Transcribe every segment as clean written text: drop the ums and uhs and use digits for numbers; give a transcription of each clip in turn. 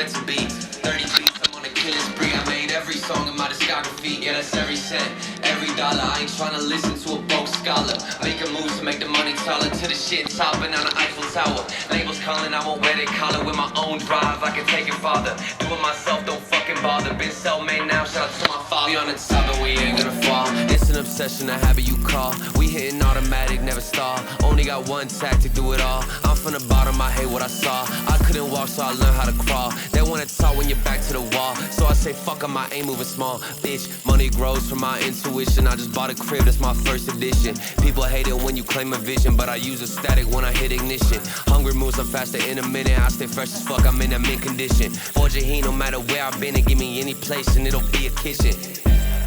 meant to be. 30 beats, I'm on a killing spree. I made every song in my discography. Yeah, that's every cent, every dollar. I ain't tryna listen to a broke scholar. Making moves to make the money taller. To the shit topping on the Eiffel Tower. Labels calling, I won't wear their collar. With my own drive, I can take it farther. Do it myself, don't fucking bother. Been self-made now, shout out to my father. We on the top and we ain't gonna fall. It's an obsession, a habit you call. We hitting automatic, never stall. Only got one tactic, do it all. I'm from the bottom, I hate what I saw. I couldn't walk, so I learned how to crawl. They wanna talk when you're back to the wall. So I say fuck 'em, I ain't moving small. Bitch, money grows from my intuition. I just bought a crib, that's my first edition. People hate it when you claim a vision, but I use a static when I hit ignition. Hungry moves, I'm faster in a minute. I stay fresh as fuck, I'm in that mint condition. Forge a heat, no matter where I've been, and give me any place and it'll be a kitchen.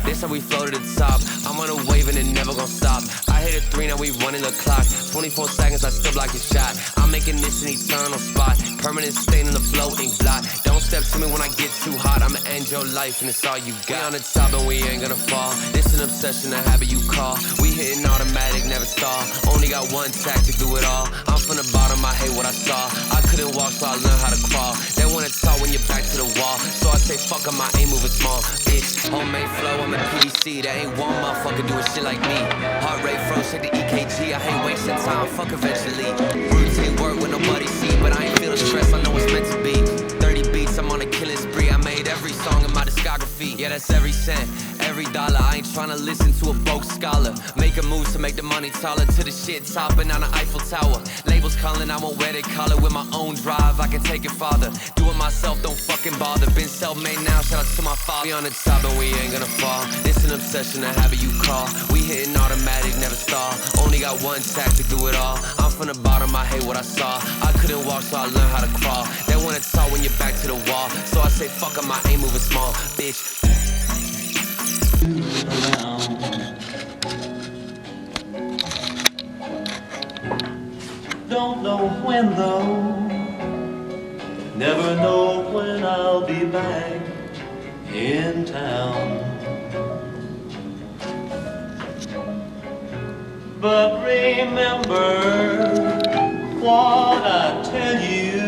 This how we flow to the top. I'm on a wave and it never gon' stop. I hit a 3, now we running the clock. 24 seconds, I still block your shot. I'm making this an eternal spot. Permanent stain in the floating block. Don't step to me when I get too hot. I'ma end your life and it's all you got. We on the top and we ain't gonna fall. This an obsession, a habit you call. We hitting automatic, never stall. Only got one tactic, do it all. I'm from the bottom, I hate what I saw. I couldn't walk, so I learned how to crawl. They wanna talk when you're back to the wall. So I say fuck 'em, I ain't moving small. Bitch, homemade flow, I'm a PDC. That ain't one motherfucker doing shit like me. Heart rate froze, check the EKG. I hate wasting time, fuck eventually. Routine work with nobody see, but I ain't feel the stress, I know it's meant to be. 30 beats, I'm on a killing spree. I made every song in my discography. Yeah, that's every cent, every dollar. I ain't tryna listen to a broke scholar. Making moves to make the money taller. To the shit topping on the Eiffel Tower. Labels calling, I won't wear their collar. With my own drive, I can take it farther. Do it myself, don't fucking bother. Been self-made now, shout out to my father. We on the top and we ain't gonna fall. This an obsession, a habit you call. We hitting automatic, never stall. Only got one tactic, do it all. I'm from the bottom, I hate what I saw. I couldn't walk, so I learned how to crawl. They wanna talk when you're back to the wall. So I say fuck 'em, I ain't moving small, bitch. Don't know when though, never know when I'll be back in town. But remember what I tell you,